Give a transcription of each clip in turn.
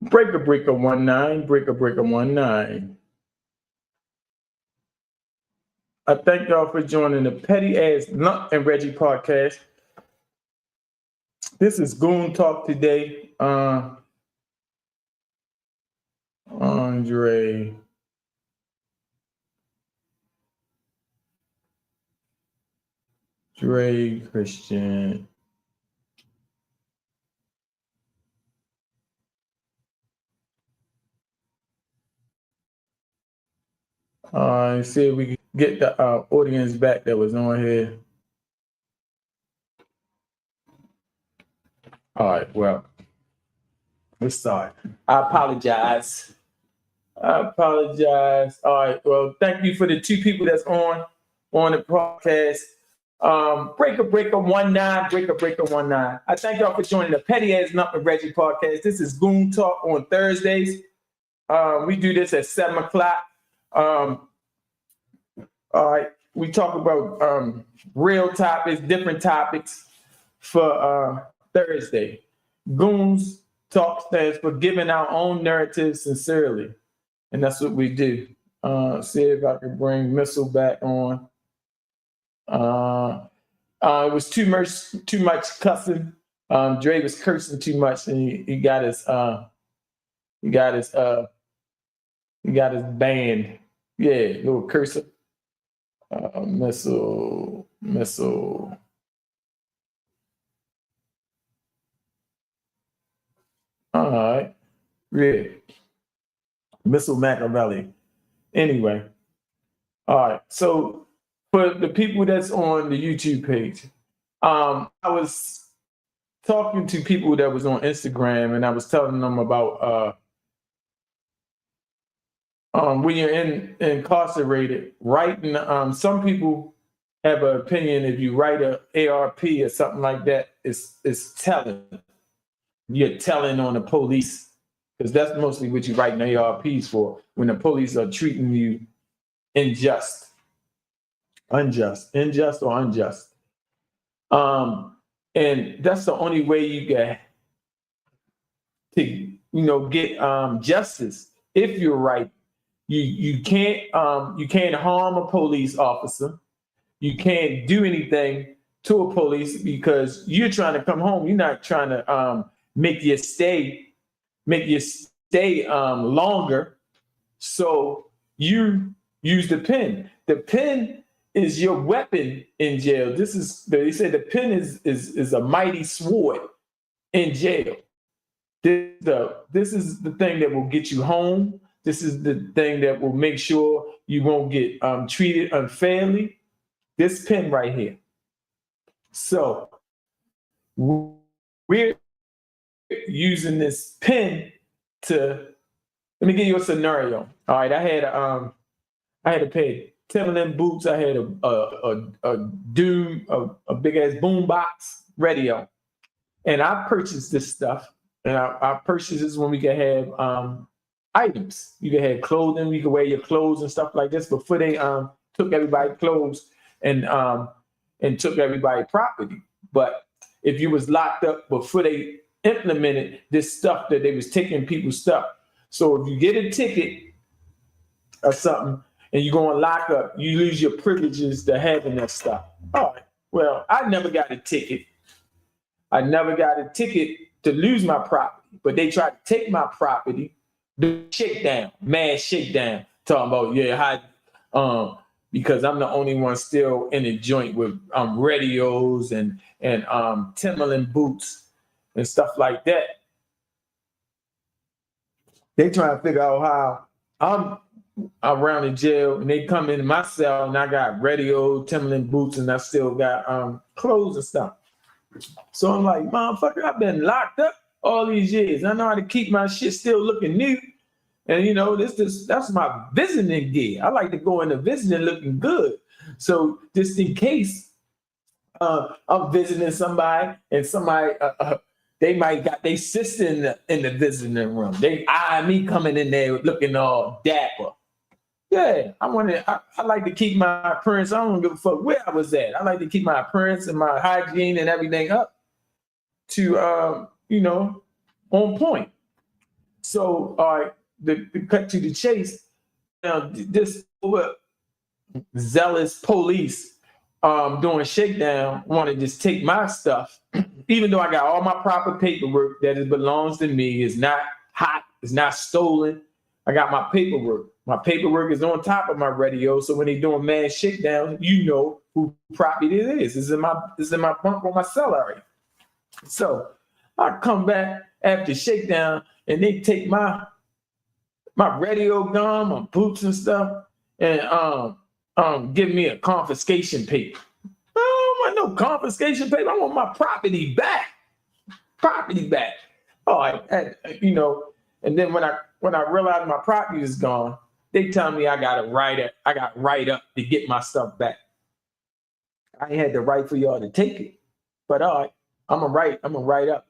Breaker 19, Breaker 19. I thank y'all for joining the Petty Ass Lump and Reggie podcast. This is Goon Talk today. Andre. Dre Christian. See if we can get the audience back that was on here. All right, well, let's start. I apologize. All right, well, thank you for the two people that's on the podcast. Breaker 19. I thank y'all for joining the Petty Ass Lump and Reggie podcast. This is Goon Talk on Thursdays. We do this at 7 o'clock. All right, we talk about real topics, different topics for Thursday. Goons Talk stands for giving our own narrative sincerely, and that's what we do. See if I can bring Missile back on. It was too much cussing. Dre was cursing too much, and he got his banned. Yeah, little cursor. Missile. All right. Yeah. Missile Machiavelli. Anyway. All right. So for the people that's on the YouTube page, I was talking to people that was on Instagram, and I was telling them about when you're incarcerated, writing. Some people have an opinion if you write a ARP or something like that, it's telling. You're telling on the police, because that's mostly what you write in ARPs for, when the police are treating you unjust. And that's the only way you get to get justice. If you're right, you can't harm a police officer. You can't do anything to a police because you're trying to come home. You're not trying to make your stay longer. So you use the pen. The pen is your weapon in jail. They said the pen is a mighty sword in jail. This is the thing that will get you home. This is the thing that will make sure you won't get treated unfairly. This pen right here. So we're using this pen to. Let me give you a scenario. All right, I had a pair of Timberland boots. I had a big ass boombox radio, and I purchased this stuff. And I purchased this when we could have items. You could have clothing. You could wear your clothes and stuff like this. Before they took everybody's clothes and took everybody's property. But if you was locked up before they implemented this stuff that they was taking people's stuff. So if you get a ticket or something and you go on lock up, you lose your privileges to having that stuff. All right. Well, I never got a ticket. To lose my property, but they tried to take my property. The mad shakedown, talking about because I'm the only one still in the joint with radios and Timberland boots and stuff like that. They trying to figure out how around the jail, and they come into my cell, and I got radio, Timberland boots, and I still got clothes and stuff. So I'm like, motherfucker, I've been locked up all these years. I know how to keep my shit still looking new. And that's my visiting gear. I like to go into visiting looking good. So just in case I'm visiting somebody and somebody they might got their sister in the visiting room. They eye me coming in there looking all dapper. Yeah, I like to keep my appearance. I don't give a fuck where I was at. I like to keep my appearance and my hygiene and everything up to on point. So all right, the cut to the chase. Now this zealous police doing shakedown want to just take my stuff, even though I got all my proper paperwork that it belongs to me. It's not hot, it's not stolen. I got my paperwork. My paperwork is on top of my radio. So when they doing mad shakedown, you know who property it is. It's in my bunk on my cell. So I come back after shakedown and they take my radio gun, my boots and stuff, and give me a confiscation paper. I don't want no confiscation paper. I want my property back. Property back. Oh, and then when I realize my property is gone, they tell me I got write up to get my stuff back. I ain't had the right for y'all to take it, but all right, I'm gonna write up.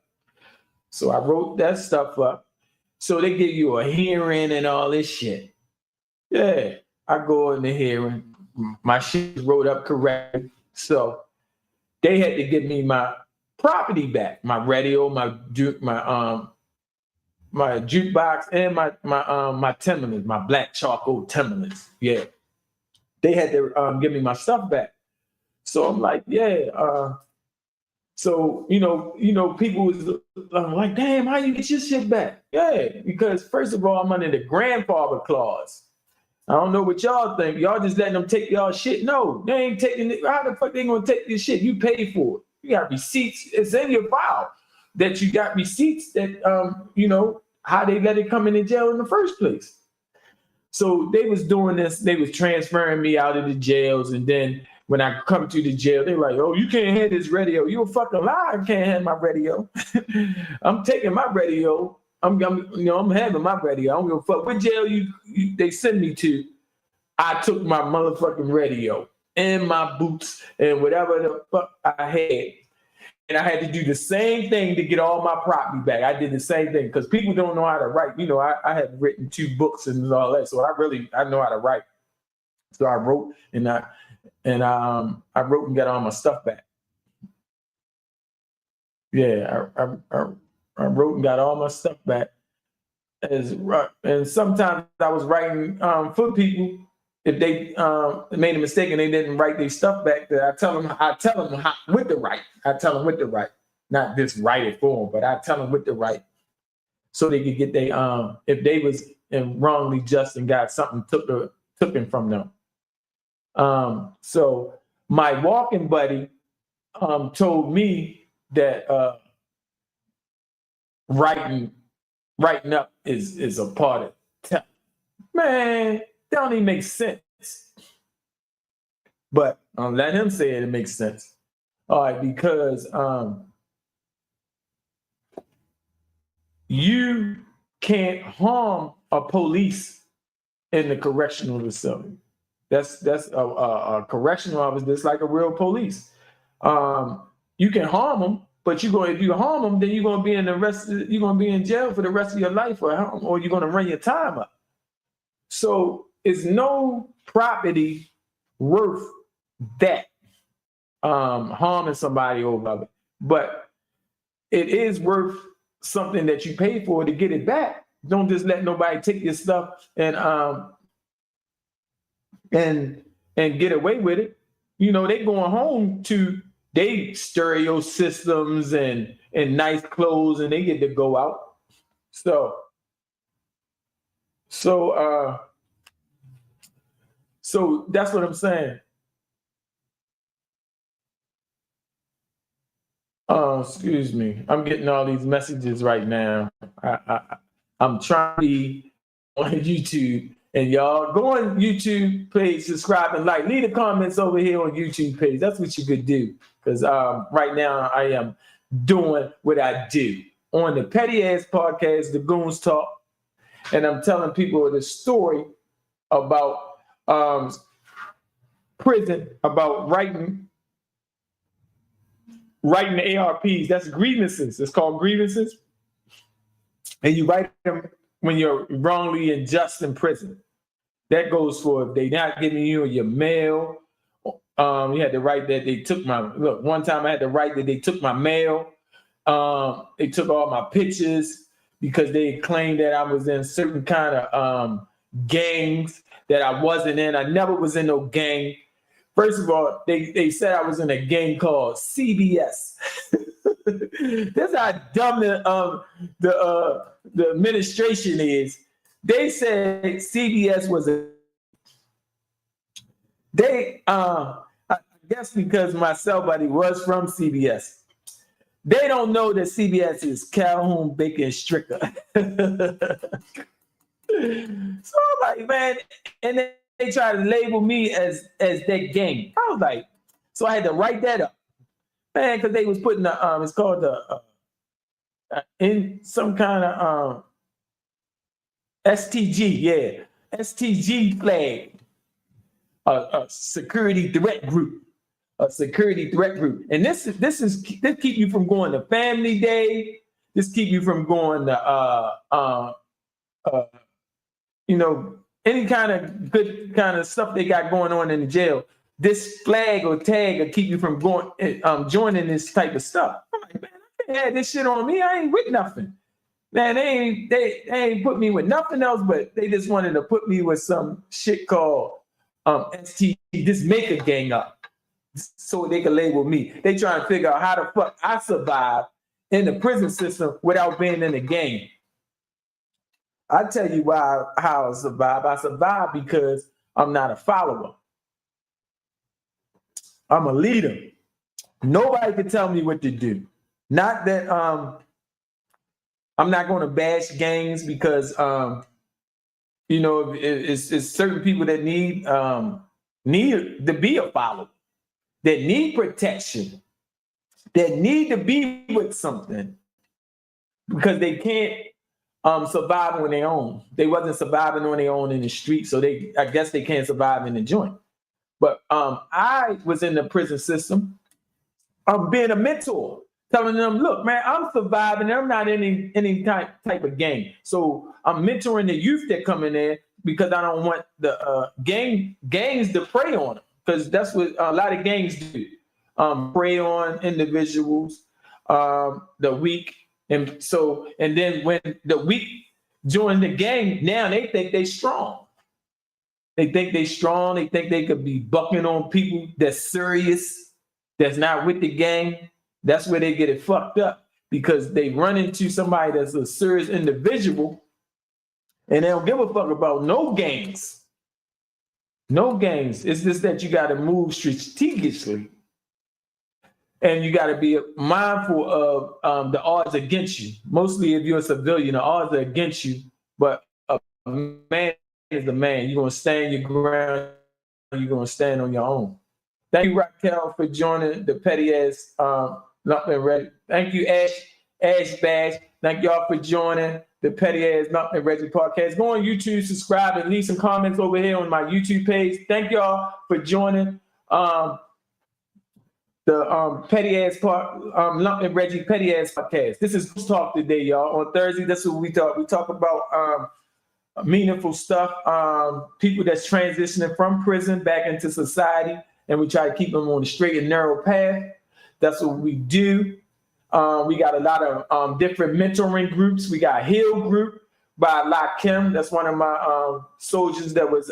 So I wrote that stuff up. So they give you a hearing and all this shit. Yeah, I go in the hearing. My shit wrote up correctly. So they had to give me my property back, my radio, my jukebox, and my Timberlands, my black charcoal Timberlands. Yeah, they had to give me my stuff back. So I'm like, yeah. So people was like, damn, how you get your shit back? Yeah, because first of all, I'm under the grandfather clause. I don't know what y'all think. Y'all just letting them take y'all shit. No, they ain't taking it. How the fuck they gonna take this shit? You paid for it. You got receipts. It's in your file that you got receipts that how they let it come in the jail in the first place. So they was doing this. They was transferring me out of the jails, and then when I come to the jail, they're like, "Oh, you can't have this radio. You a fucking liar. I can't have my radio. I'm taking my radio. I'm having my radio. I don't give a fuck what jail they send me to. I took my motherfucking radio and my boots and whatever the fuck I had. And I had to do the same thing to get all my property back. I did the same thing because people don't know how to write. I had written 2 books and all that, so I know how to write. So I wrote and I wrote and got all my stuff back. Yeah, I wrote and got all my stuff back. And sometimes I was writing for people if they made a mistake and they didn't write their stuff back. That I tell them what to write. I tell them what to write, not just write it for them, but I tell them what to write so they could get their if they was wrongly just and got something taken from them. So my walking buddy told me that writing up is a part of man, that don't even make sense. But let him say it makes sense. All right, because you can't harm a police in the correctional facility. That's a correctional officer. That's like a real police. You can harm them, but if you harm them, then you're gonna be in jail for the rest of your life, or you're gonna run your time up. So it's no property worth that harming somebody over it, but it is worth something that you pay for to get it back. Don't just let nobody take your stuff and get away with it. They going home to they stereo systems and nice clothes, and they get to go out. So that's what I'm saying. Excuse me. I'm getting all these messages right now. I'm trying to be on YouTube And y'all go on YouTube page, subscribe and like. Leave the comments over here on YouTube page. That's what you could do. Because right now I am doing what I do on the Petty Ass Podcast, the Goons Talk. And I'm telling people the story about prison, about writing the ARPs. That's grievances. It's called grievances. And you write them when you're wrongly and just in prison. That goes for if they're not giving you your mail. You had to write that they took one time I had to write that they took my mail. They took all my pictures because they claimed that I was in certain kind of gangs that I wasn't in. I never was in no gang. First of all, they said I was in a gang called CBS. That's how dumb the administration is. They said CBS was I guess because my cell buddy was from CBS. They don't know that CBS is Calhoun, Baker, and Stricker. So I'm like, man, and then they try to label me as that gang. I was like, so I had to write that up, man, because they was putting it's called the in some kind of STG, yeah, STG flag, a security threat group, and this keep you from going to Family Day. This keep you from going to any kind of good kind of stuff they got going on in the jail. This flag or tag will keep you from going joining this type of stuff. I'm like, man, I can't have this shit on me. I ain't with nothing. Man, they ain't put me with nothing else, but they just wanted to put me with some shit called ST, just make a gang up so they can label me. They trying to figure out how the fuck I survive in the prison system without being in the gang. I tell you how I survive. I survive because I'm not a follower. I'm a leader. Nobody can tell me what to do. Not that I'm not going to bash gangs because it's certain people that need to be a follower, that need protection, that need to be with something because they can't survive on their own. They wasn't surviving on their own in the street, so I guess they can't survive in the joint. But I was in the prison system. I'm being a mentor, telling them, look, man, I'm surviving. I'm not in any type of gang. So I'm mentoring the youth that come in there because I don't want the gangs to prey on them, because that's what a lot of gangs do. Prey on individuals, the weak. And then when the weak join the gang, now they think they strong. They think they strong. They think they could be bucking on people that's serious, that's not with the gang. That's where they get it fucked up, because they run into somebody that's a serious individual and they don't give a fuck about no gangs. No gangs. It's just that you got to move strategically. And you got to be mindful of the odds against you. Mostly if you're a civilian, the odds are against you. But a man is a man. You're going to stand your ground. You're going to stand on your own. Thank you, Raquel, for joining the Petty Ass Lump and Reggie. Thank you, Ash Bash. Thank y'all for joining the Petty Ass Lump and Reggie podcast. Go on YouTube, subscribe, and leave some comments over here on my YouTube page. Thank y'all for joining the Petty Ass Lump and Reggie Petty Ass podcast. This is Goons Talk today, y'all. On Thursday, that's what we talk. We talk about meaningful stuff, people that's transitioning from prison back into society, and we try to keep them on the straight and narrow path. That's what we do. We got a lot of different mentoring groups. We got Heal Group by La Kim. That's one of my soldiers that was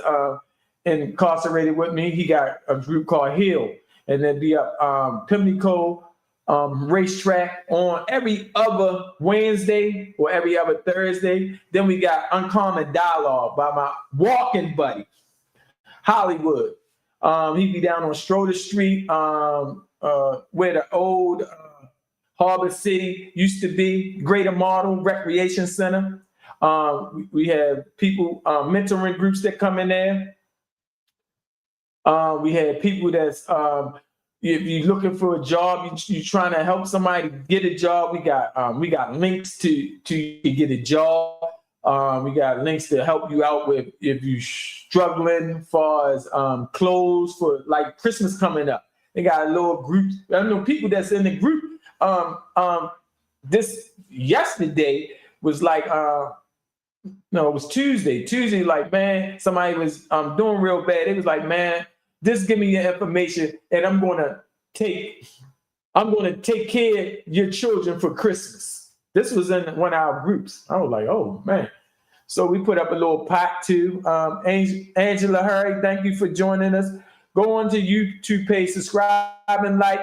incarcerated with me. He got a group called Heal. And then be up Pimlico Racetrack on every other Wednesday or every other Thursday. Then we got Uncommon Dialogue by my walking buddy, Hollywood. He be down on Schroeder Street, where the old Harbor City used to be, Greater Model Recreation Center. We have people, mentoring groups that come in there. We had people that's, if you're looking for a job, you're trying to help somebody get a job. We got links to get a job. We got links to help you out with if you're struggling as far as clothes for like Christmas coming up. They got a little group. I know people that's in the group. This yesterday was like no, it was Tuesday. Tuesday, like, man, somebody was doing real bad. It was like, man, just give me your information and I'm gonna take care of your children for Christmas. This was in one of our groups. I was like, oh man. So we put up a little pot too. Angela Hurry, thank you for joining us. Go on to YouTube page, subscribe and like,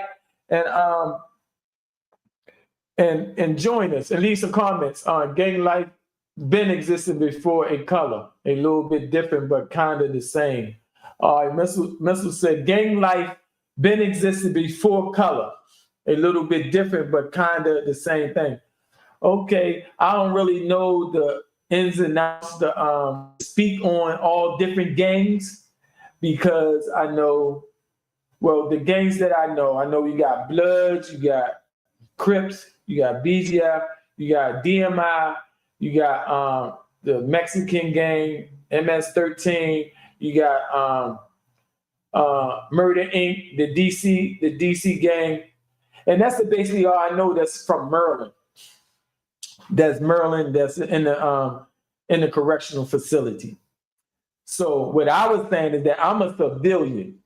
and join us and leave some comments on Gang Life been existing before in color, a little bit different but kind of the same. All right, Missile said Gang Life been existing before color, a little bit different but kind of the same thing. Okay, I don't really know the ins and outs to speak on all different gangs because I know, well, the gangs that I know you got Bloods, you got Crips, you got BGF, you got DMI, you got the Mexican gang, MS-13, you got Murder Inc., the DC gang. And that's basically all I know that's from Maryland. That's Maryland, that's in the correctional facility. So what I was saying is that I'm a civilian.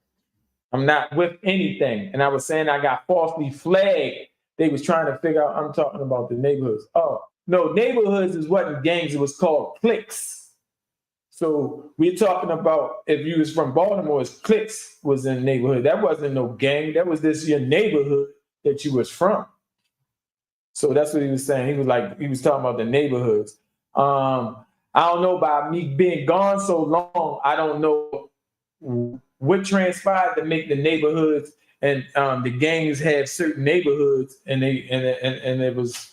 I'm not with anything. And I was saying I got falsely flagged. They was trying to figure out, I'm talking about the neighborhoods. Oh, no, neighborhoods is what in gangs, it was called cliques. So we're talking about if you was from Baltimore, cliques was in the neighborhood. That wasn't no gang. That was just your neighborhood that you was from. So that's what he was saying. He was talking about the neighborhoods. I don't know, by me being gone so long, I don't know what transpired to make the neighborhoods and the gangs have certain neighborhoods, and it was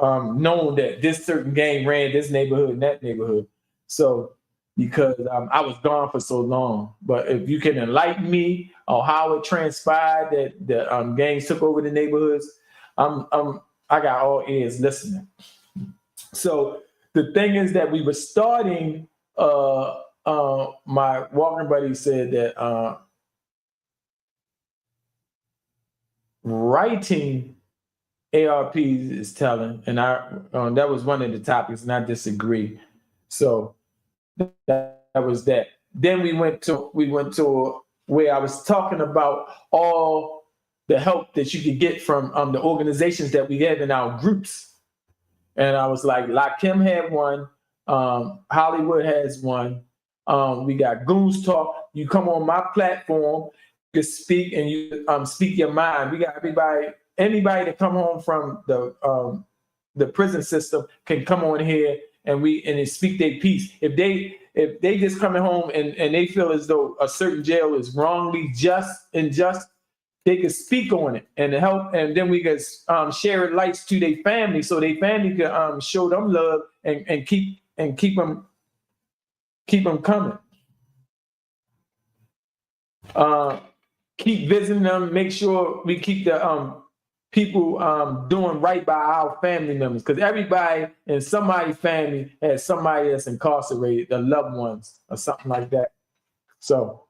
known that this certain gang ran this neighborhood and that neighborhood. So because I was gone for so long, but if you can enlighten me on how it transpired that the gangs took over the neighborhoods, I got all ears listening. So the thing is that we were starting. My walking buddy said that writing ARPs is telling, and that was one of the topics, and I disagree. So that was that. Then we went to where I was talking about all the help that you could get from the organizations that we have in our groups. And I was like, Lakim had one, Hollywood has one. We got Goons Talk. You come on my platform, you can speak and you speak your mind. We got anybody that come home from the prison system can come on here and they speak their piece. If they just coming home and they feel as though a certain jail is wrongly unjust, they can speak on it and help, and then we can share it lights to their family, so their family can show them love and keep them coming. Keep visiting them, make sure we keep the people doing right by our family members, because everybody in somebody's family has somebody that's incarcerated, their loved ones or something like that. So,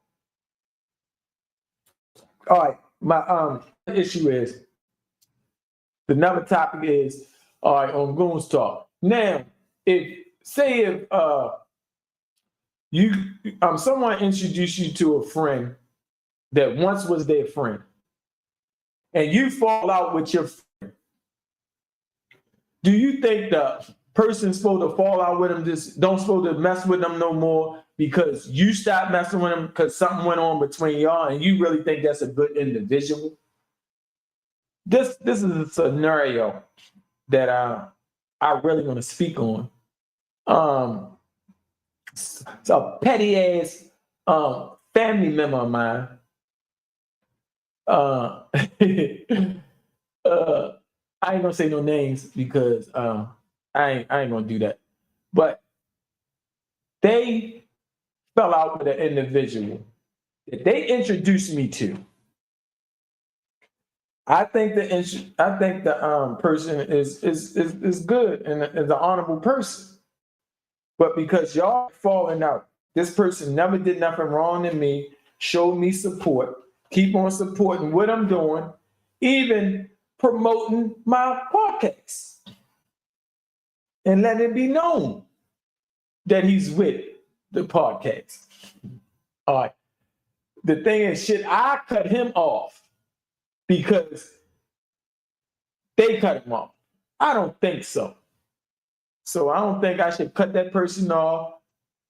all right, my issue is, another topic is, all right, on Goons Talk. Now, if someone introduced you to a friend that once was their friend, and you fall out with your friend, do you think the person's supposed to fall out with them, just don't supposed to mess with them no more because you stopped messing with them because something went on between y'all, and you really think that's a good individual? This is a scenario that I really want to speak on. It's a petty ass family member of mine. I ain't gonna say no names because I ain't gonna do that. But they fell out with an individual that they introduced me to. I think the person is good and is an honorable person. But because y'all falling out, this person never did nothing wrong to me, showed me support, keep on supporting what I'm doing, even promoting my podcast. And let it be known that he's with the podcast. All right. The thing is, should I cut him off because they cut him off? I don't think so. So I don't think I should cut that person off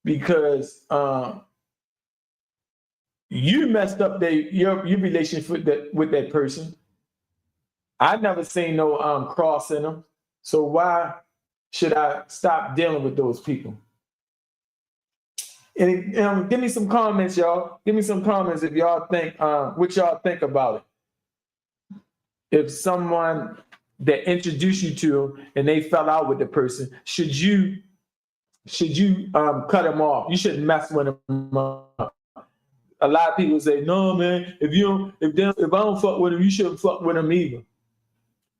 because you messed up your relationship with that person. I never seen no cross in them. So why should I stop dealing with those people? And give me some comments, y'all. Give me some comments if y'all think what y'all think about it. If someone that introduced you to and they fell out with the person, should you cut them off? You shouldn't mess with them up. A lot of people say, no, man, if I don't fuck with them, you shouldn't fuck with them either.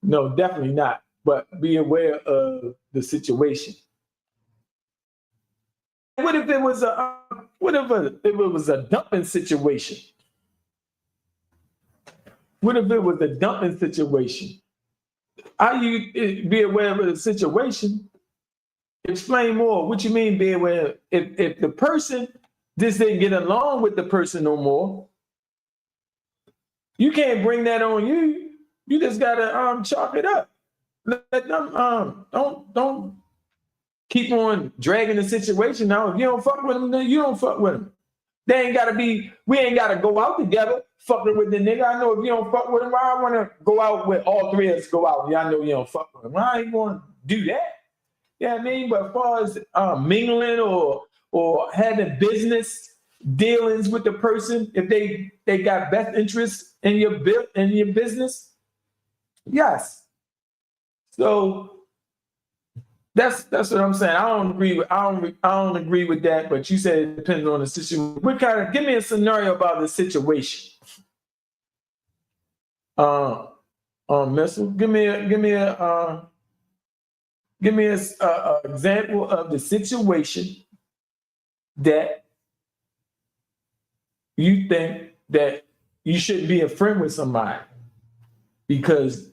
No, definitely not. But be aware of the situation. What if it was a dumping situation? What if it was a dumping situation? How you be aware of the situation? Explain more. What you mean be aware? If the person just didn't get along with the person no more, you can't bring that on you. You just gotta chalk it up. Let them don't keep on dragging the situation out. If you don't fuck with them, then you don't fuck with them. We ain't gotta go out together, fucking with the nigga. I know if you don't fuck with him, I wanna go out with all three of us go out. Yeah, I know you don't fuck with him. I ain't gonna do that. You know what I mean? But as far as mingling or having business dealings with the person, if they got best interests in your business, yes. So that's what I'm saying. I don't agree with that. But you said it depends on the situation. Give me a scenario about the situation. Missile. Give me a example of the situation that you think that you shouldn't be a friend with somebody because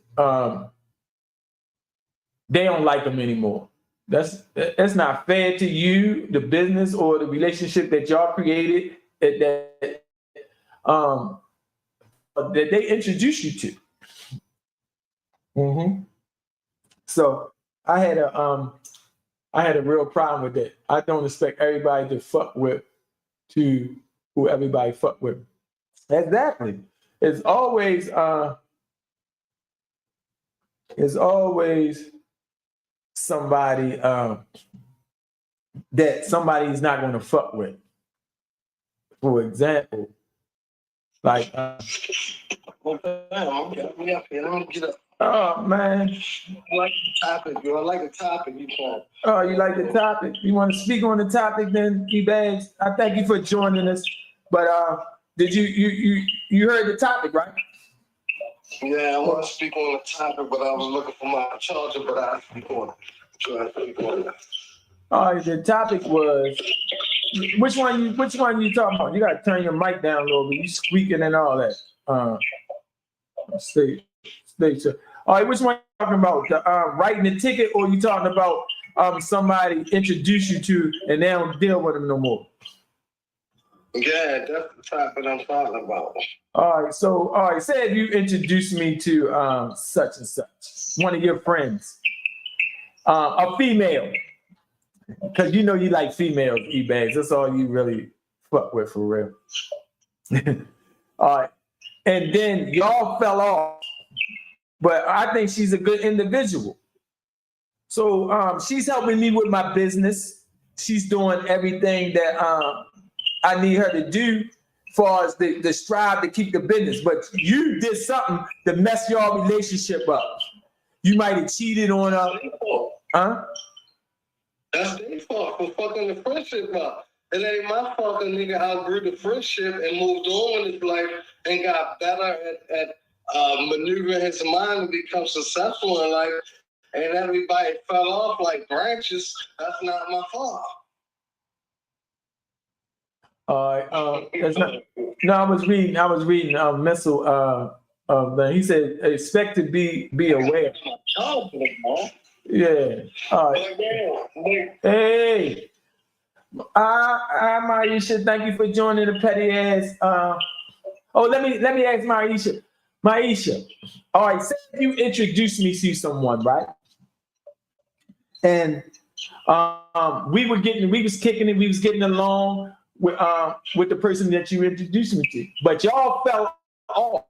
they don't like them anymore. That's not fair to you, the business or the relationship that y'all created that they introduced you to. Mm-hmm. So I had a real problem with that. I don't expect everybody to fuck with who everybody fuck with. Exactly. It's always somebody that somebody's not going to fuck with. For example, like oh man, I like the topic, yo. I like the topic you called. Oh, you like the topic? You want to speak on the topic then, E-Bags? I thank you for joining us. But did you heard the topic, right? Yeah, I want to speak on the topic, but I was looking for my charger, but I speak on it. So I speak on it. All right, the topic was which one you talking about? You gotta turn your mic down a little bit. You squeaking and all that. Stay. All right, which one you talking about? The writing the ticket, or you talking about somebody introduce you to and they don't deal with them no more? Yeah, that's the topic I'm talking about. All right, say if you introduce me to such and such, one of your friends, a female, because you know you like females, E-Bags. That's all you really fuck with for real. All right, and then y'all fell off, but I think she's a good individual. So she's helping me with my business. She's doing everything that I need her to do as far as the strive to keep the business. But you did something to mess your relationship up. You might have cheated on her. Huh? That's their fault for fucking the friendship up. It ain't my fault a nigga outgrew the friendship and moved on in his life and got better at maneuvering his mind to become successful in life. And everybody fell off like branches. That's not my fault. That's not. No, I was reading. Missile. He said, expect to be aware. Yeah. All right. Hey. Maisha, thank you for joining the petty ass. Let me ask Maisha. Maisha, all right, say if you introduce me to someone, right? And we was kicking it, we was getting along with the person that you introduced me to, but y'all fell off.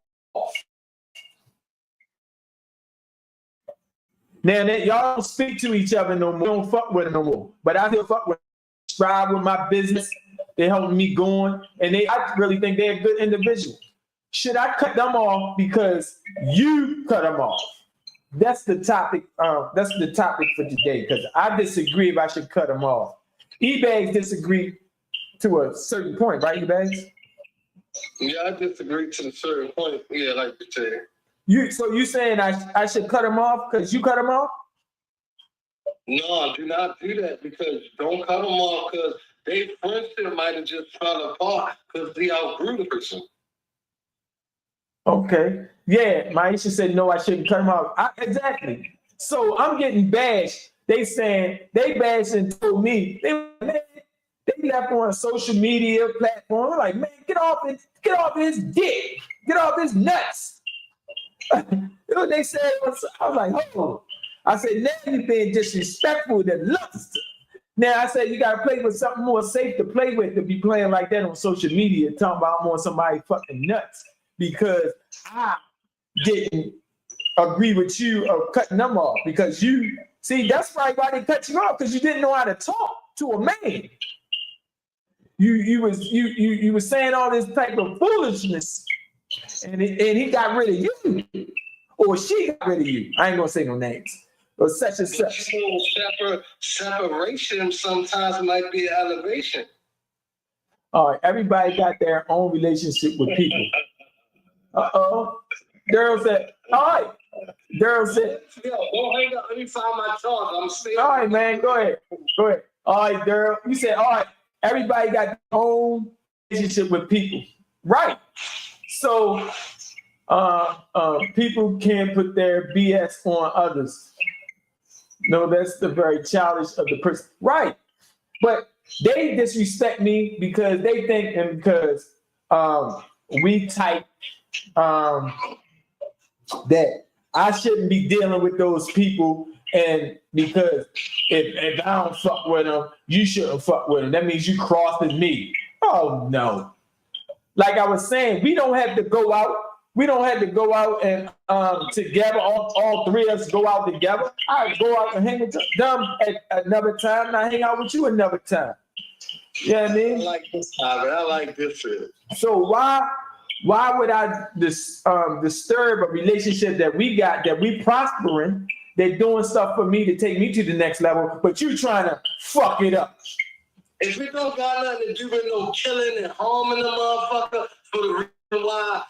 Now that y'all don't speak to each other no more, don't fuck with them no more. But I still fuck with them. Strive with my business. They're helping me going, and I really think they're a good individual. Should I cut them off because you cut them off? That's the topic. That's the topic for today, because I disagree if I should cut them off. E-Bags disagree to a certain point, right, E-Bags? Yeah, I disagree to a certain point. Yeah, like you said. So you saying I should cut them off because you cut them off? No, do not do that, because don't cut them off because their friendship might have just fell apart because they outgrew the person. Okay. Yeah, Maisha said no, I shouldn't cut them off. Exactly. So I'm getting bashed. They bashed and told me they left on a social media platform. They're like, man, get off his dick, get off his nuts. You know what they said? I was like, oh. I said, now you're being disrespectful to lust. Now I said, you got to play with something more safe to play with, to be playing like that on social media, talking about I'm on somebody fucking nuts because I didn't agree with you of cutting them off. Because you, see, that's probably why they cut you off, because you didn't know how to talk to a man. You was saying all this type of foolishness, and he got rid of you, or she got rid of you. I ain't gonna say no names. Or such and such. Separation sometimes might be an elevation. All right, everybody got their own relationship with people. Daryl said, all right. Daryl said, yo, don't hang up. Let me find my charge. I'm still. All right, man, go ahead. All right, Daryl. You said, all right, everybody got their own relationship with people. Right. So people can't put their BS on others. No, that's the very childish of the person. Right. But they disrespect me because they think, and because we type that I shouldn't be dealing with those people, and because if I don't fuck with them, you shouldn't fuck with them. That means you crossing me. Oh no. Like I was saying, we don't have to go out. We don't have to go out and together, all three of us go out together. I go out and hang with them at another time, and I hang out with you another time. You know what I mean? I like this topic. I like this shit. So why would I disturb a relationship that we got, that we prospering? They're doing stuff for me to take me to the next level, but you trying to fuck it up. If we don't got nothing to do with no killing and harming the motherfucker for the reason why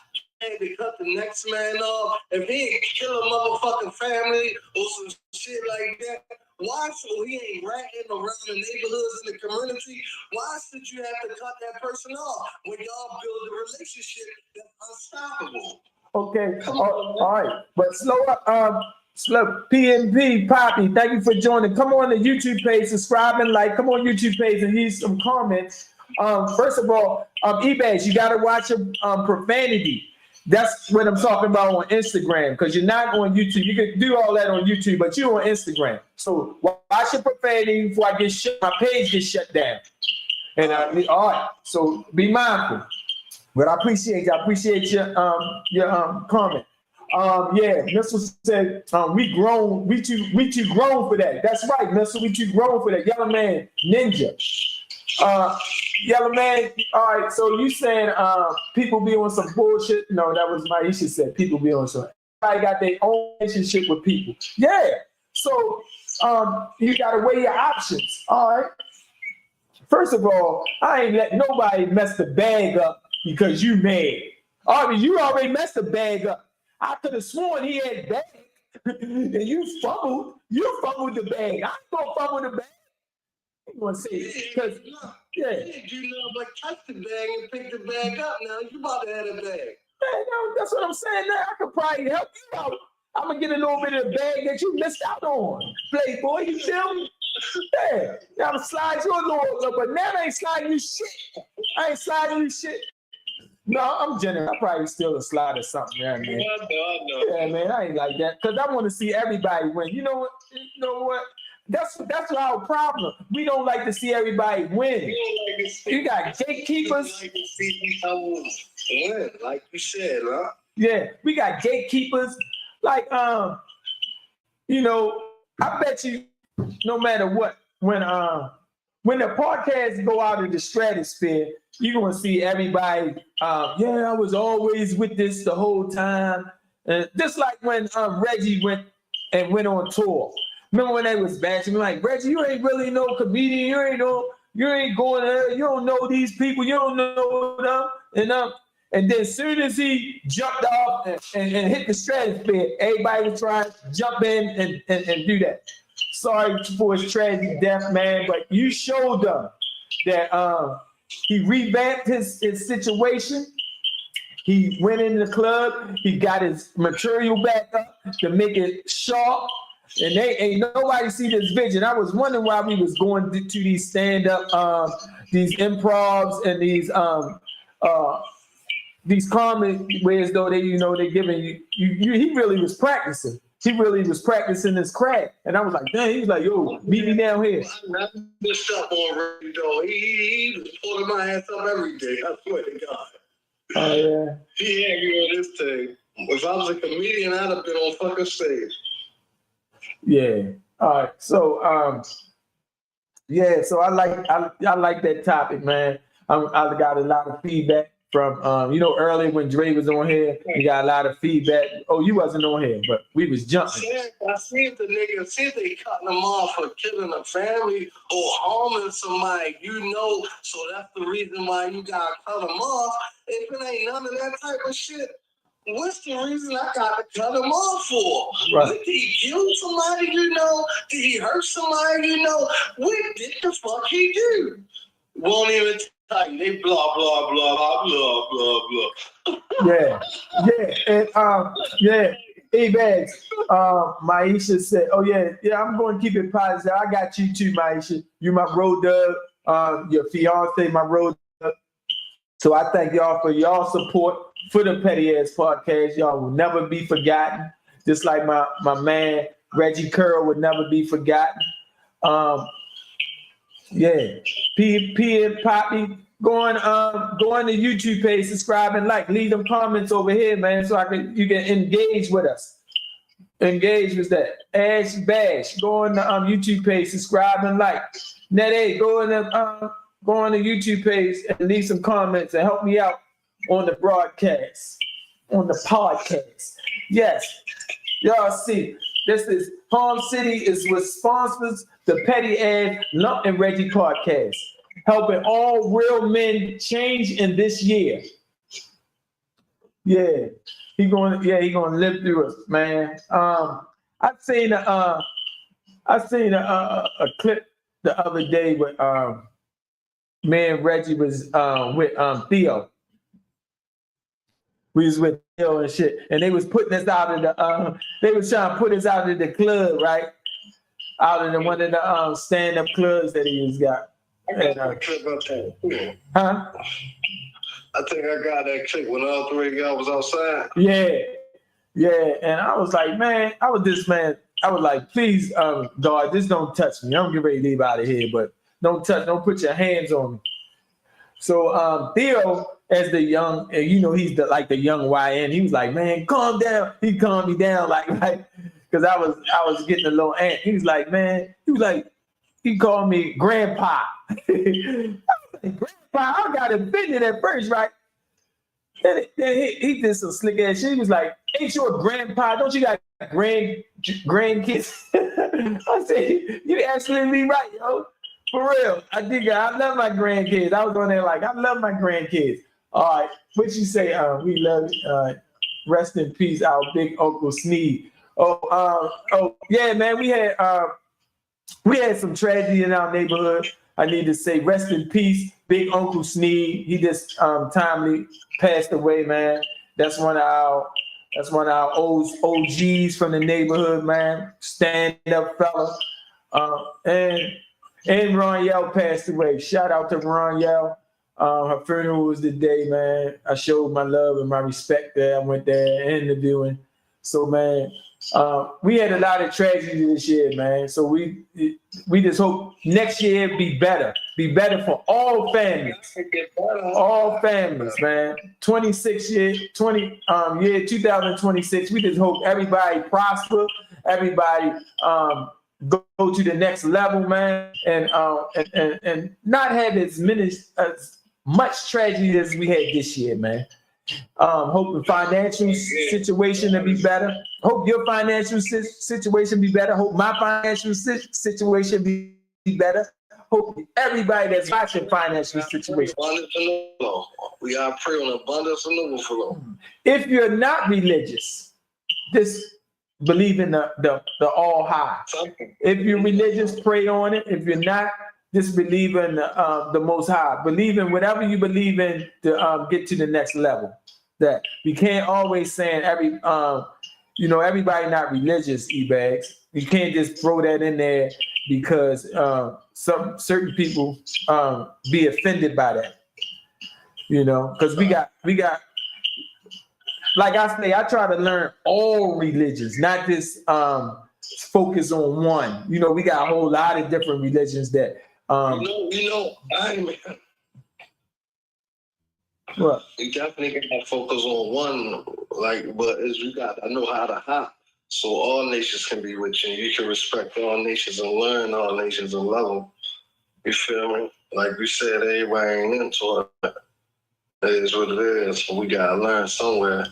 to cut the next man off, if he ain't kill a motherfucking family or some shit like that, why so he ain't ratting around the neighborhoods in the community? Why should you have to cut that person off when y'all build a relationship that's unstoppable? Okay, all right, but slow up. Slow PNP Poppy, thank you for joining. Come on the YouTube page, subscribe and like. Come on YouTube page and leave some comments. First of all, eBay, you gotta watch your profanity. That's what I'm talking about on Instagram, because you're not on YouTube. You can do all that on YouTube, but you're on Instagram. So watch your profanity before I get my page gets shut down. And all right, so be mindful. But I appreciate you. I appreciate your comment. Yeah, Missile said we too grown for that. That's right, Missile. We too grown for that. Yellow Man Ninja. Yellow Man, all right, so you saying people be on some bullshit? No, that was Maisha said people be on some. Everybody got their own relationship with people. Yeah. So you gotta weigh your options. All right. First of all, I ain't let nobody mess the bag up because you mad. You already messed the bag up. I could have sworn he had bag. And you fumbled the bag. I ain't gonna fumble the bag. You gonna say because you know, but touch the bag and pick the bag up now. You about to have a bag. Man, no, that's what I'm saying. Now I could probably help you out. I'm gonna get a little bit of the bag that you missed out on. Playboy, you feel me? Yeah. Now I'm slide you a little, but now I ain't sliding you shit. I ain't sliding you shit. No, I'm generous. I probably still a slide or something, man. I know. Yeah, man, I ain't like that. Cause I want to see everybody win. You know what? That's our problem. We don't like to see everybody win. You got gatekeepers. Like to see people win, like you said, huh? Yeah, we got gatekeepers. Like, you know, I bet you, no matter what, when the podcasts go out of the stratosphere, you're gonna see everybody. I was always with this the whole time. Just like when Reggie went on tour. Remember when they was bashing me like, Reggie, you ain't really no comedian. You ain't going there. You don't know these people. You don't know them. And then as soon as he jumped off and hit the stratosphere, everybody was trying to jump in and do that. Sorry for his tragic death, man, but you showed them that he revamped his situation. He went in the club. He got his material back up to make it sharp. And they ain't nobody see this vision. I was wondering why we was going to these stand-up, these improvs and these comedy ways though they're giving you he really was practicing. He really was practicing his craft. And I was like, dang, he was like, yo, meet me down here. I messed up already though. He was pulling my ass up every day. I swear to God. Oh yeah. He had me on this thing. If I was a comedian, I'd have been on fucking stage. Yeah. All right. So so I like that topic, man. I got a lot of feedback from earlier when Dre was on here. We got a lot of feedback. Oh, you wasn't on here, but we was jumping. I see if they cutting them off for killing a family or harming somebody, so that's the reason why you gotta cut them off. If it ain't none of that type of shit, what's the reason I got to cut him off for? Right. Did he kill somebody, Did he hurt somebody, What did the fuck he do? Won't even tell you. They blah, blah, blah, blah, blah, blah. Yeah. And Bags, Maisha said, oh yeah, I'm going to keep it positive. I got you too, Maisha. You my road dog, your fiance, my road dog. So I thank y'all for y'all support for the Petty Ass Podcast. Y'all will never be forgotten. Just like my man Reggie Curl would never be forgotten. P and Poppy, go on the YouTube page, subscribe and like. Leave them comments over here, man, so you can engage with us. Engage with that. Ash Bash, go on the YouTube page, subscribe and like. Nede, go on the YouTube page and leave some comments and help me out on the broadcast, on the podcast. Yes, y'all see, this is Palm City is what sponsors the Petty Ass Lump and Reggie podcast, helping all real men change in this year. Yeah, he gonna live through us, man. I seen a clip the other day with me and Reggie was with Theo. We was with Theo and shit, and they was putting us out of the they was trying to put us out of the club, right? Out of one of the stand-up clubs that he has got. And, huh? I think I got that clip when all three of y'all was outside. Yeah, and I was like, man, I was like, please, God, just don't touch me. I'm getting ready to leave out of here, but don't put your hands on me. So Theo, as the young, he's the young YN. He was like, man, calm down. He calmed me down, like, because I was getting a little ant. He was like, man, he called me grandpa. I was like, grandpa, I got offended at first, right? Then he did some slick ass shit. He was like, ain't you a grandpa? Don't you got grandkids. I say you absolutely right, yo. For real. I love my grandkids. I was on there like I love my grandkids. All right. What you say? We love rest in peace, our big Uncle Sneed. Oh yeah, man. We had some tragedy in our neighborhood. I need to say rest in peace, big Uncle Sneed. He just timely passed away, man. That's one of our OGs from the neighborhood, man. Stand up fella. And Ron Yell passed away. Shout out to Ron Yell. Her funeral was the day, man. I showed my love and my respect there. I went there interviewing. So, man, we had a lot of tragedy this year, man. So we just hope next year be better for all families, man. 2026. We just hope everybody prosper, everybody go to the next level, man, and not have as much tragedy as we had this year, man. Hope the financial situation to be better. Hope your financial situation be better. Hope my financial situation be better. Hope everybody that's watching financial situation. We gotta pray on abundance and overflow. If you're not religious, just believe in the all high. If you're religious, pray on it. If you're not, just believe in the Most High. Believe in whatever you believe in to get to the next level. That we can't always say everybody not religious, E-Bags. You can't just throw that in there because some certain people be offended by that. Because we got. Like I say, I try to learn all religions, not just focus on one. We got a whole lot of different religions that. What? You definitely gotta focus on one, but you gotta know how to hop, so all nations can be with you. You can respect all nations and learn all nations and love them. You feel me? Like you said, everybody ain't into it. It is what it is. So we gotta learn somewhere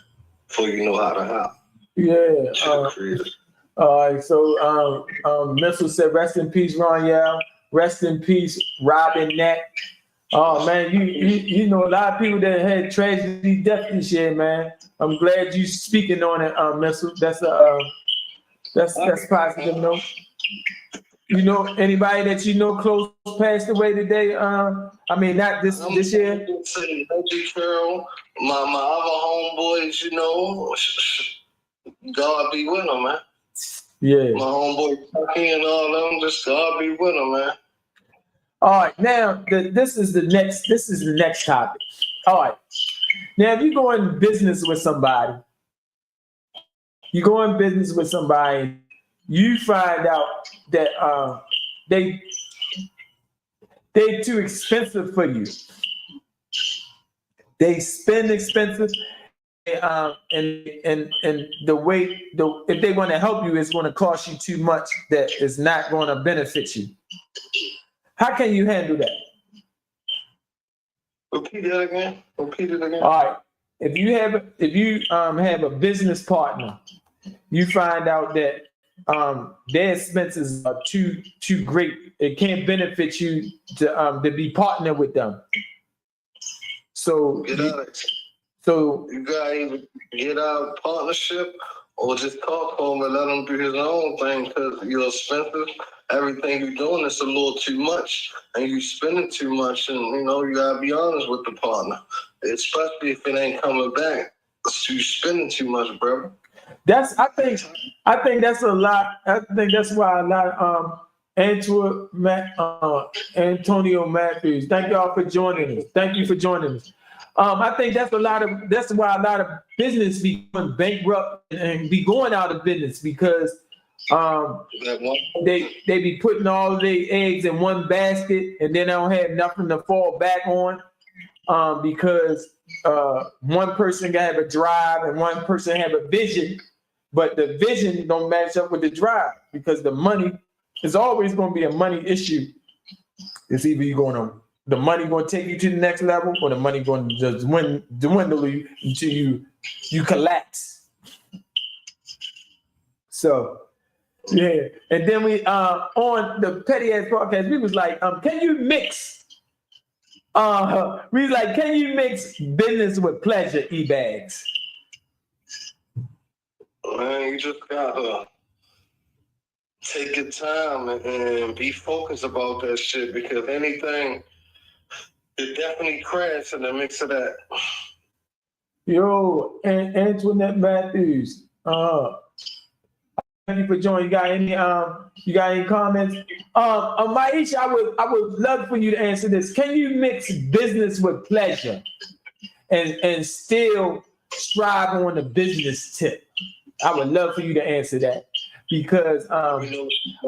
before you know how to hop. Yeah. All right. So Missile said, "Rest in peace, Ron Yell. Rest in peace, Robin Neck." Oh man, you know a lot of people that had tragedy death this year, man. I'm glad you speaking on it, Missile. That's positive note. Anybody that close passed away today? I mean, not this year. Carol, my other homeboys, God be with them, man. Yeah. My homeboy Tucky and all them, just God be with them, man. All right, now this is the next topic. All right, now if you go in business with somebody, you find out that they too expensive for you. They spend expensive, and the way if they want to help you, it's going to cost you too much that is not going to benefit you. How can you handle that? Repeat it again. All right. If you have a business partner, you find out that their expenses are too great. It can't benefit you to be partner with them. So you gotta either get out of partnership or just talk to him and let him do his own thing because you're expensive. Everything you're doing is a little too much and you spending too much, and you gotta be honest with the partner, especially if it ain't coming back. You spending too much, bro. I think that's a lot. I think that's why a lot Antonio Matthews. Thank y'all for joining us. Thank you for joining us. I think that's why a lot of business be going bankrupt and be going out of business because they be putting all of their eggs in one basket and then they don't have nothing to fall back on because one person got to have a drive and one person have a vision, but the vision don't match up with the drive because the money is always going to be a money issue. It's either the money going to take you to the next level or the money going to just dwindle you until you collapse. So yeah. And then we on the Petty Ass Podcast, we was like, can you mix we was like, can you mix business with pleasure, E-Bags? Man, you just gotta take your time and be focused about that shit, because anything, it definitely crashes in the mix of that. Yo, and Antoinette Matthews. Thank you for joining. You got any comments? Maisha, I would love for you to answer this. Can you mix business with pleasure and still strive on the business tip? I would love for you to answer that, because a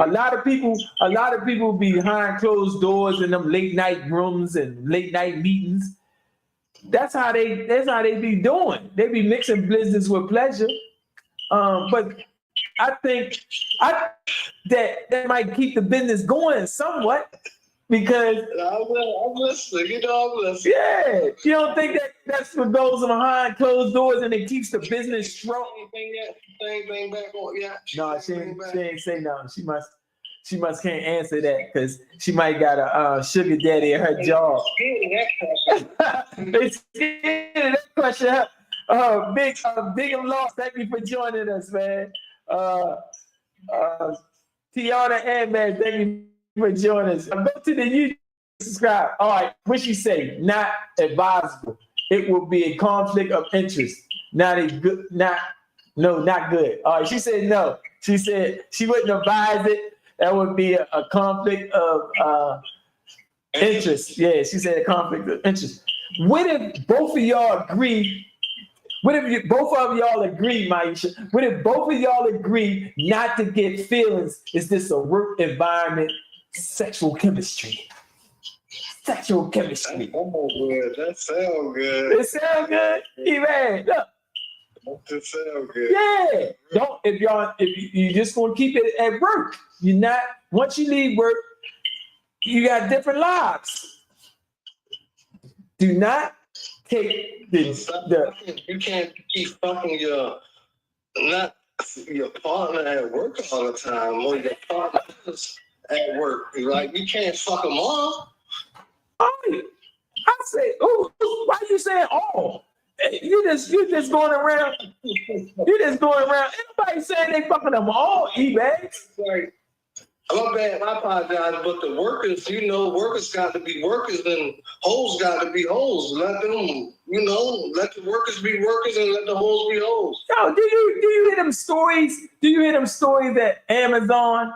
lot of people behind closed doors in them late night rooms and late night meetings. That's how they be doing. They be mixing business with pleasure. But I think that might keep the business going somewhat, because I'm listening. I'm listening. Yeah, you don't think that's what goes behind closed doors and it keeps the business strong? Anything back on? Yeah. No, she ain't say nothing. She must can't answer that, because she might got a sugar daddy at her job. They scared of that question. Big and Lost, thank you for joining us, man. Tiana and man, thank you for joining us. Go to the YouTube, subscribe. All right, what she say? Not advisable. It will be a conflict of interest. Not good. All right, she said no. She said she wouldn't advise it. That would be a conflict of interest. Yeah, she said a conflict of interest. What if both of y'all agree? What if both of y'all agree, Maisha? What if both of y'all agree not to get feelings? Is this a work environment? Sexual chemistry. Sexual chemistry. Oh, good. That sounds good. It sounds good? Hey, look. That sounds good. Yeah. Don't if you just gonna keep it at work. You're not, once you leave work, you got different lives. Do not take you can't keep fucking your partner at work all the time, or your partners at work. Like, you can't fuck them all. I say, why you saying all? You just going around. Ain't nobody saying they fucking them all, E-Bags. Like, my bad, I apologize, but the workers, workers got to be workers and hoes got to be hoes. Let them, let the workers be workers and let the hoes be hoes. Yo, do you hear them stories? Do you hear them stories at Amazon?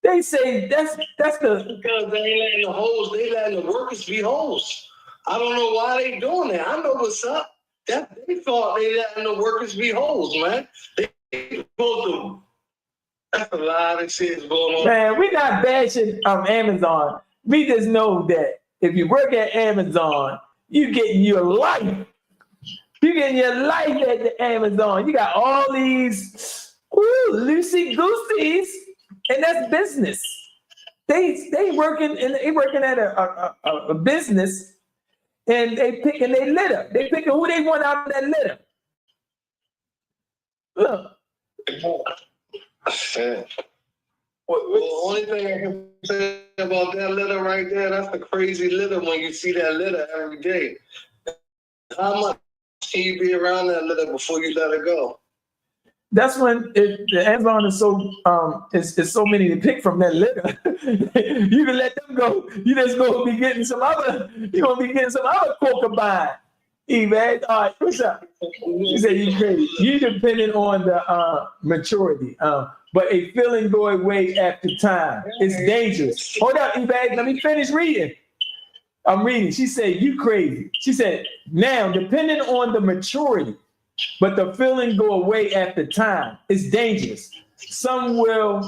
They say that's the... Because they ain't letting the hoes, they letting the workers be hoes. I don't know why they doing that. I know what's up. They thought they letting the workers be hoes, man. They supposed to... That's a lot of shit going on. Man, we're not bashing Amazon. We just know that if you work at Amazon, you getting your life. You getting your life at the Amazon. You got all these loosey gooseys, and that's business. They working at a business, and they picking their litter. They picking who they want out of that litter. Look. Shit. The only thing I can say about that litter right there, that's the crazy litter when you see that litter every day. How much can you be around that litter before you let it go? That's when the Amazon is so it's so many to pick from that litter. You can let them go. You just gonna be getting some other. You gonna be getting some other porcupine. E-man, all right, what's up? You said you crazy. You depending on the maturity. But a feeling go away after time. It's dangerous. Hold up, E-bag. Let me finish reading. I'm reading. She said, you crazy. She said, now, depending on the maturity, but the feeling go away after time. It's dangerous. Someone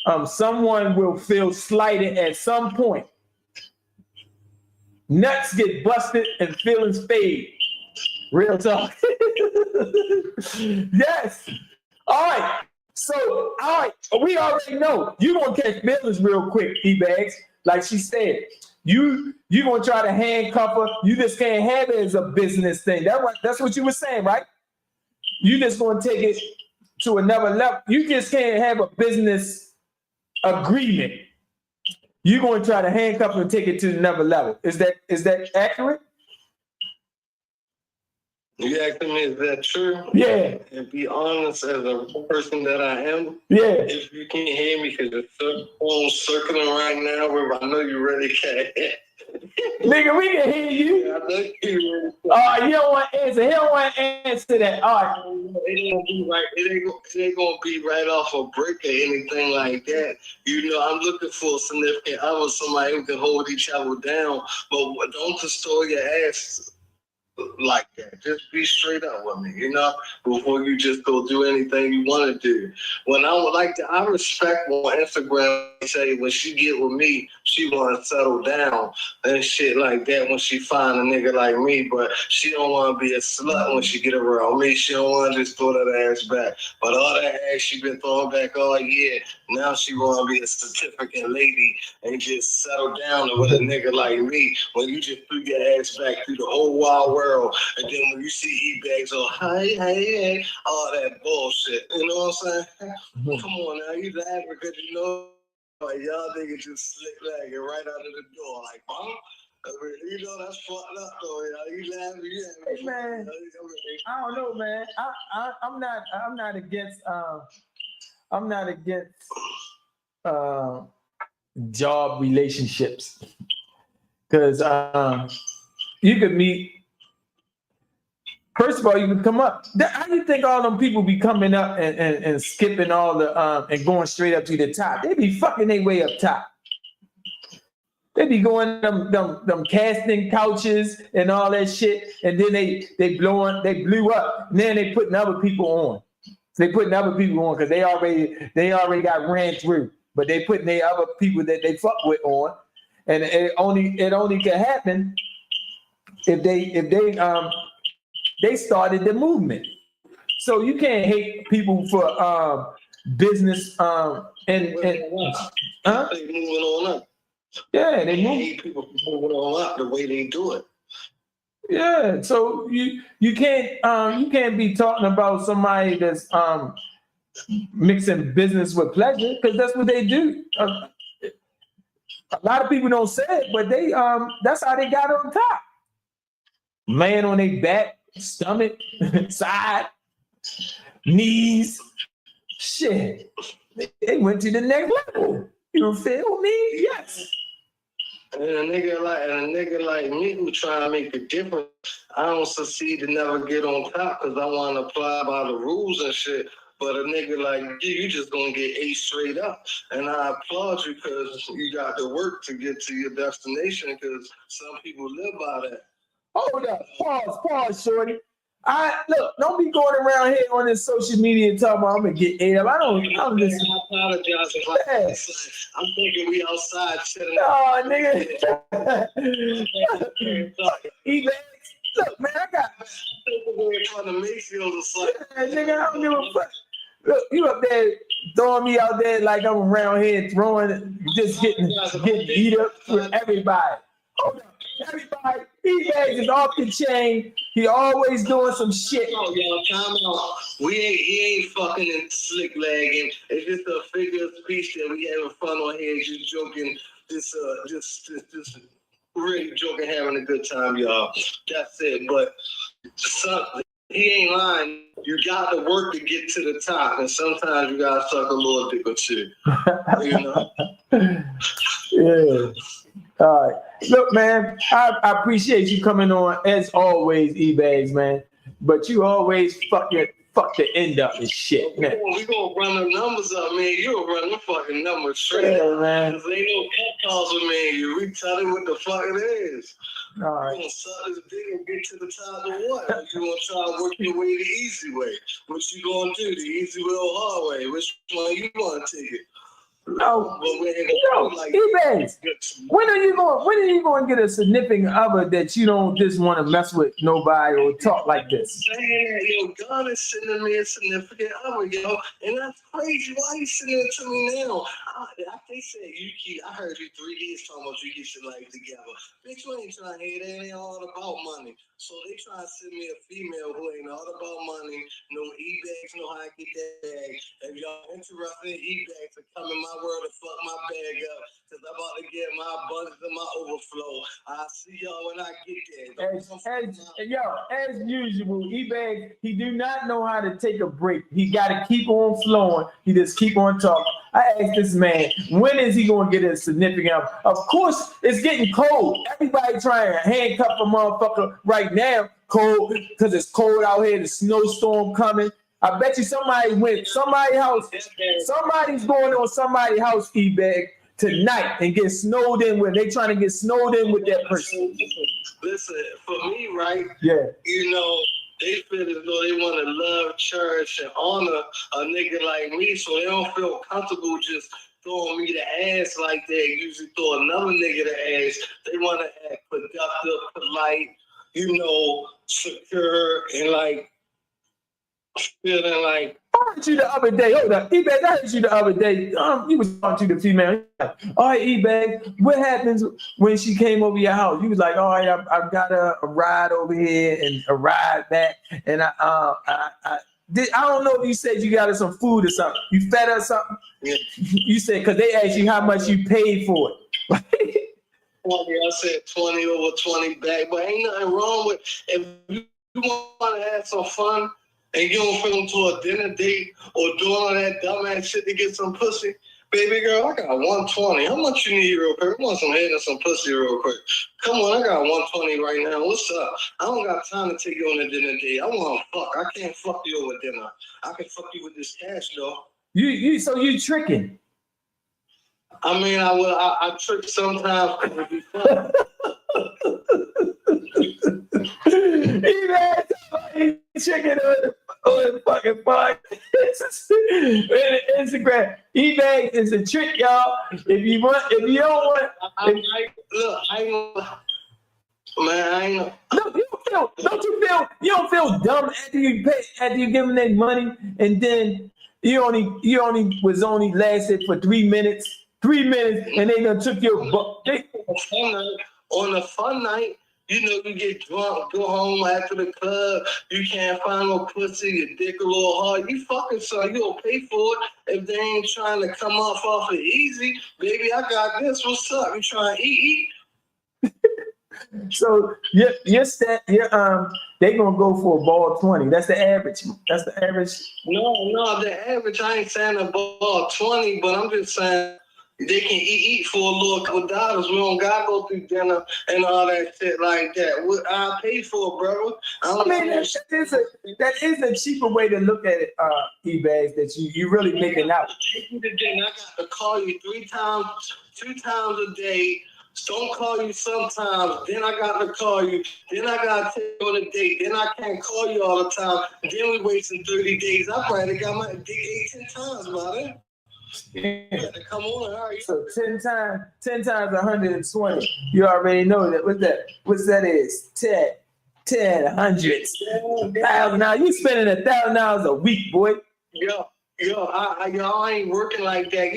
will feel slighted at some point. Nuts get busted and feelings fade. Real talk. Yes. All right. So, all right. We already know you're going to catch feelings real quick, E-Bags. Like she said, you're going to try to handcuff her. You just can't have it as a business thing. That's what you were saying, right? You just going to take it to another level. You just can't have a business agreement. You're going to try to handcuff and take it to another level. Is that accurate? You asking me, is that true? Yeah. And be honest, as a person that I am, yeah. If you can't hear me, because the phone's circling right now, where I know you really can't. Nigga, we can hear you. Yeah, I know you. You don't want to answer. He don't want to answer that. All right. It ain't gonna be right. It ain't gonna be right off a break or anything like that. You know, I'm looking for a significant other, somebody who can hold each other down. But don't distort your ass like that. Just be straight up with me, you know, before you just go do anything you want to do. When I would like to, I respect on Instagram say when she get with me, she want to settle down and shit like that when she find a nigga like me, but she don't want to be a slut when she get around me. She don't want to just throw that ass back. But all that ass she been throwing back all year, now she want to be a certificate lady and just settle down with a nigga like me when you just threw your ass back through the whole wild world. And then when you see E-bags, hey, all that bullshit. You know what I'm saying? Come on now, you laughing because you know like y'all niggas just slick lagging right out of the door. Like, huh? I mean, you know that's fucked up though. You laughing, Hey man, I don't know, man. I'm not against job relationships, because you could meet. First of all, you can come up. How do you think all them people be coming up and skipping all the and going straight up to the top? They be fucking their way up top. They be going them casting couches and all that shit, and then they blew up. And then they putting other people on. They putting other people on because they already got ran through. But they putting their other people that they fuck with on, and it only can happen if they started the movement. So you can't hate people for business and they moving on up. Yeah, they move. Hate people moving on up the way they do it. Yeah, so you can't be talking about somebody that's mixing business with pleasure, because that's what they do. A lot of people don't say it, but they that's how they got on top. Laying on their back, stomach, side, knees, shit. They went to the next level. You feel me? Yes. And a nigga like me who try to make a difference, I don't succeed to never get on top because I want to apply by the rules and shit. But a nigga like you just gonna get A straight up. And I applaud you because you got to work to get to your destination, because some people live by that. Hold up, pause, shorty. Look, don't be going around here on this social media talking about I'm gonna get ate up. I'm listen. I apologize if I'm thinking we outside chilling. Oh, nigga. Look, man, I got in front of Mayfield or something. Nigga, I don't give a fuck. Look, you up there throwing me out there like I'm around here just getting eat up for everybody. Hold up. Everybody, E-Bags is off the chain. He always doing some shit. Oh, y'all, time out. He ain't fucking and slick lagging. It's just a figure of speech that we having fun on here, just joking, just really joking, having a good time, y'all. That's it. But he ain't lying. You got to work to get to the top, and sometimes you gotta suck a little dick or two. You know? Yeah. All right. Look, man, I appreciate you coming on as always, E-Bags, man. But you always fuck the end up and shit, man. We gonna run the numbers up, man. You'll run the fucking numbers straight. Yeah, man. Cause ain't no cut calls with me and you. We tell you what the fuck it is. All right. You gonna suck this dick and get to the top of what? Or you gonna try to work your way the easy way? What you gonna do? The easy way or hard way? Which one you wanna take it? No, Like, E-Bags. When are you going to get a significant other that you don't just want to mess with nobody or talk like this? Saying that, God is sending me a significant other, and that's crazy. Why you sending it to me now? They said I heard you 3 years talking about you get your life together. Bitch, you ain't trying to hear that. It ain't all about money. So they try to send me a female who ain't all about money, no E-Bags, know how I get that bag. If y'all interested in E-Bags, to come in my world and fuck my bag up, because I'm about to get my abundance and my overflow. I'll see y'all when I get there. As usual, E-Bag, he do not know how to take a break. He got to keep on flowing. He just keep on talking. I asked this man, when is he going to get a significant? Of course, it's getting cold. Everybody trying to handcuff a motherfucker right now, cold, because it's cold out here. The snowstorm coming. I bet you somebody's going on somebody's house, E-Bag, tonight and get snowed in with. They trying to get snowed in with that person. Listen, for me, right? Yeah. They feel as though they want to love, cherish, and honor a nigga like me, so they don't feel comfortable just throwing me the ass like that. Usually throw another nigga the ass. They want to act productive, polite, secure, and like feeling like. I heard you the other day. Hold up, E-Bag. I heard you the other day. You was talking to the female. Like, all right, E-Bag, what happens when she came over your house? You was like, all right, I've got a ride over here and a ride back, and I don't know if you said you got her some food or something. You fed her something. Yeah. You said because they asked you how much you paid for it. 20, I said 20 over 20 back, but ain't nothing wrong with if you want to have some fun. And you don't feel into a dinner date or doing all that dumbass shit to get some pussy, baby girl, I got 120. How much you need real quick? I want some head and some pussy real quick. Come on, I got 120 right now. What's up? I don't got time to take you on a dinner date. I want to fuck. I can't fuck you over dinner. I can fuck you with this cash, though. So you tricking? I mean, I trick sometimes because it be fun. Chicken on the fucking podcast. Instagram. E-Bag is a trick, y'all. If you don't want, you don't feel dumb after you give them their money, and then you only lasted for 3 minutes, and they done took your buck. On a fun night. You get drunk, go home after the club, you can't find no pussy, your dick a little hard. You fucking son, you'll pay for it if they ain't trying to come off it easy. Baby, I got this. What's up? You trying to eat? So they gonna go for a ball 20. That's the average. That's the average. No, the average. I ain't saying a ball 20, but I'm just saying. They can eat for a little couple dollars. We don't gotta go through dinner and all that shit like that. I'll pay for it, brother. That is a cheaper way to look at it, E-Bags, that you really making out. I got to call you 3 times, 2 times a day. Don't call you sometimes. Then I got to call you. Then I got to take you on a date. Then I can't call you all the time. Then we wasting 30 days. I probably got my date 18 times, brother. Yeah. Come on, all right. So 10 times 120. You already know that. What's that is? 10 hundreds. Now you spending $1,000 a week, boy. Yo, I ain't working like that.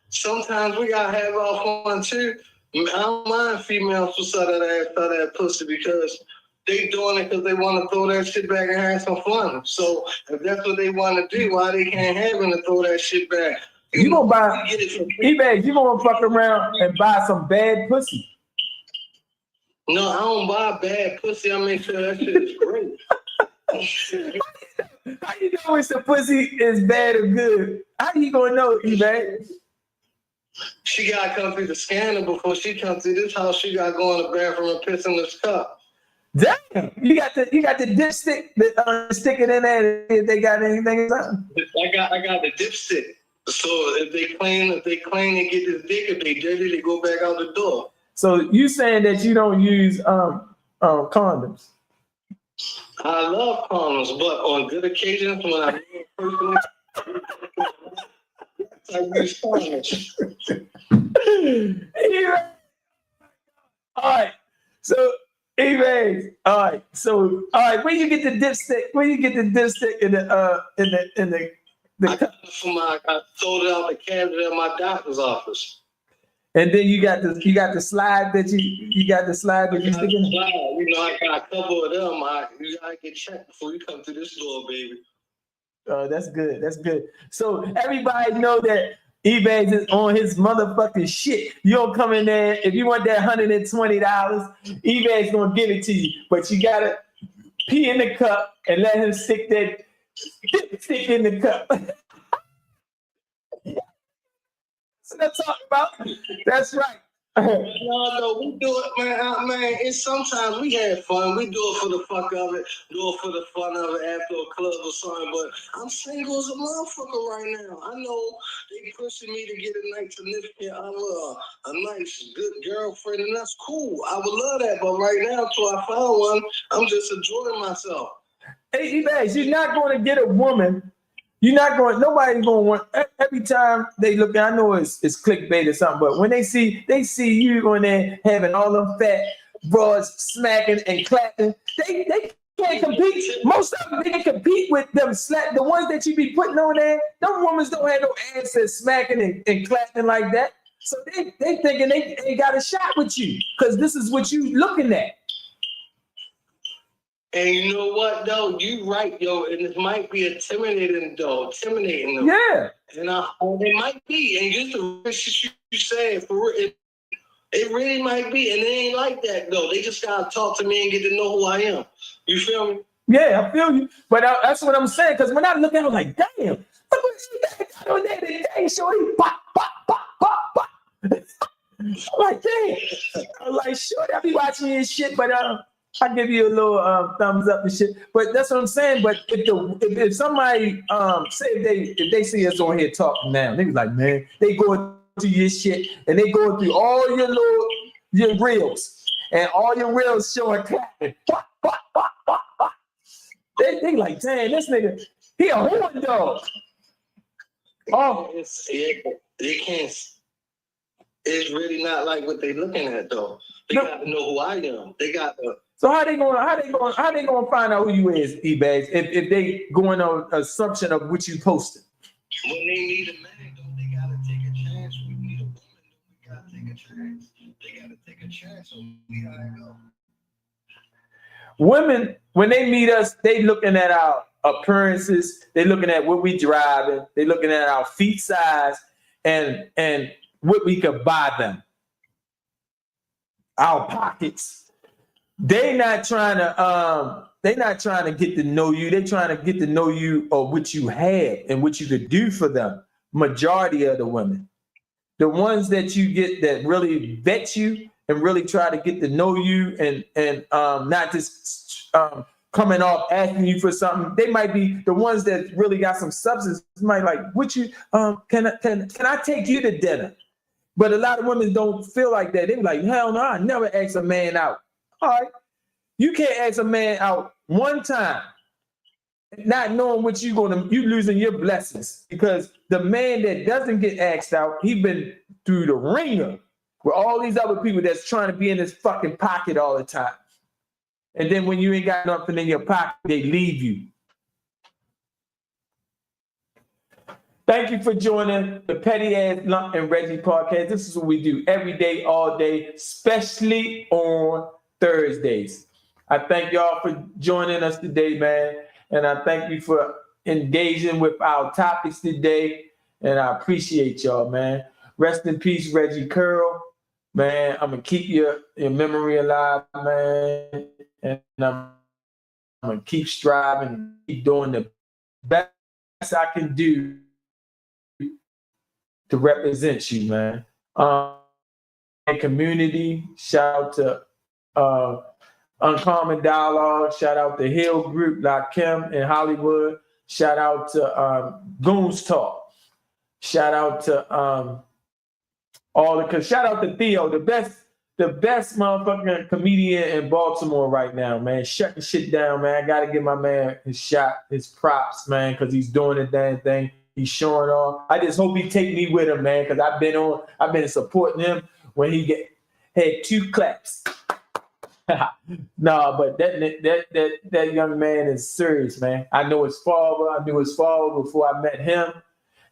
Sometimes we gotta have our fun too. I don't mind females who saw that pussy because they doing it because they want to throw that shit back and have some fun. So if that's what they want to do, why they can't have it to throw that shit back? You gonna buy E-Bags, you gonna fuck around and buy some bad pussy. No, I don't buy bad pussy. I make sure that shit is great. How you know if the pussy is bad or good? How you gonna know, E-Bags? She gotta come through the scanner before she comes through this house. She gotta go in the bathroom and piss in this cup. Damn, you got the dipstick that stick it in there if they got anything inside. I got the dipstick. So if they claim and get this dick, if they dirty, they go back out the door. So you saying that you don't use condoms? I love condoms, but on good occasions when I'm personally, All right. So, anyways, all right. So, all right. Where you get the dipstick? Where you get the dipstick in the I got it from I sold it out the cabinet at my doctor's office. And then you got the slide that you got the slide that you stick in. You know, I got a couple of them. You gotta get checked before you come to this door, baby. That's good. That's good. So everybody know that eBay is on his motherfucking shit. You don't come in there if you want that $120. eBay's gonna give it to you, but you gotta pee in the cup and let him stick in the cup. That's what I'm talking about. That's right. No, we do it, man. It's sometimes we have fun. We do it for the fuck of it, do it for the fun of it after a club or something. But I'm single as a motherfucker right now. I know they pushing me to get a nice significant other, a nice, good girlfriend, and that's cool. I would love that, but right now, till I found one, I'm just enjoying myself. Hey, Ebags, you're not going to get a woman. You're not going. Nobody's going to want. Every time they look, I know it's clickbait or something, but when they see you on there having all them fat broads smacking and clapping, they can't compete. Most of them they can compete with them the ones that you be putting on there. Them women don't have no ass that's smacking and clapping like that. So they thinking they ain't got a shot with you because this is what you looking at. And you know what, though? You right, yo, and it might be intimidating them. Yeah. And it might be. And just the shit you said, for real, it really might be. And it ain't like that, though. They just got to talk to me and get to know who I am. You feel me? Yeah, I feel you. But that's what I'm saying. Because when I look at it, I'm like, damn, look what she got on there today, shorty. Pop, pop, pop, pop, pop. I'm like, damn. I'm like, shorty, I be watching this shit, but I give you a little thumbs up and shit, but that's what I'm saying. But if somebody say if they see us on here talking now, they be like, man, they going through your shit and they going through all your reels and all your reels showing clapping. They like, damn, this nigga, he a horn dog. Oh, they can't. It's really not like what they looking at though. They got to know who I am. They got to. So how they gonna find out who you is, E-Bags, if they going on assumption of what you posted? When they need a man, though, they gotta take a chance. We need a woman, though, we gotta take a chance. They gotta take a chance on me. How I go. Women, when they meet us, they looking at our appearances, they looking at what we driving, they looking at our feet size and what we could buy them. Our pockets. They not trying to get to know you. They're trying to get to know you or what you have and what you could do for them. Majority of the women. The ones that you get that really vet you and really try to get to know you and not just coming off asking you for something. They might be the ones that really got some substance. Might like, what you can I take you to dinner? But a lot of women don't feel like that. They be like, hell no, I never ask a man out. All right, you can't ask a man out one time, not knowing what you losing your blessings because the man that doesn't get asked out, he been through the ringer with all these other people that's trying to be in his fucking pocket all the time. And then when you ain't got nothing in your pocket, they leave you. Thank you for joining the Petty Ass Lump and Reggie podcast. This is what we do every day, all day, especially on Thursdays. I thank y'all for joining us today, man. And I thank you for engaging with our topics today. And I appreciate y'all, man. Rest in peace, Reggie Curl. Man, I'm going to keep your memory alive, man. And I'm going to keep striving, keep doing the best I can do to represent you, man. Community, shout out to Uncommon Dialogue, shout out to Hill Group, Kim in Hollywood, shout out to Goons Talk, shout out to shout out to Theo, the best motherfucking comedian in Baltimore right now, man. Shut the shit down, man. I gotta give my man his shot, his props, man, because he's doing the damn thing. He's showing off. I just hope he take me with him, man, because I've been supporting him when he had 2 claps. Nah, but that young man is serious, man. I know his father. I knew his father before I met him.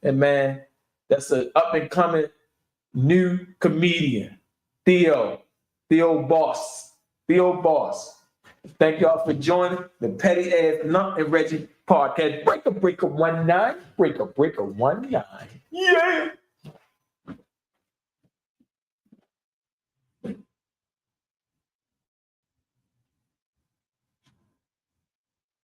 And man, that's an up and coming new comedian. Theo Boss. Thank y'all for joining the Petty Ass Lump and Reggie podcast. Breaker 19. Yeah.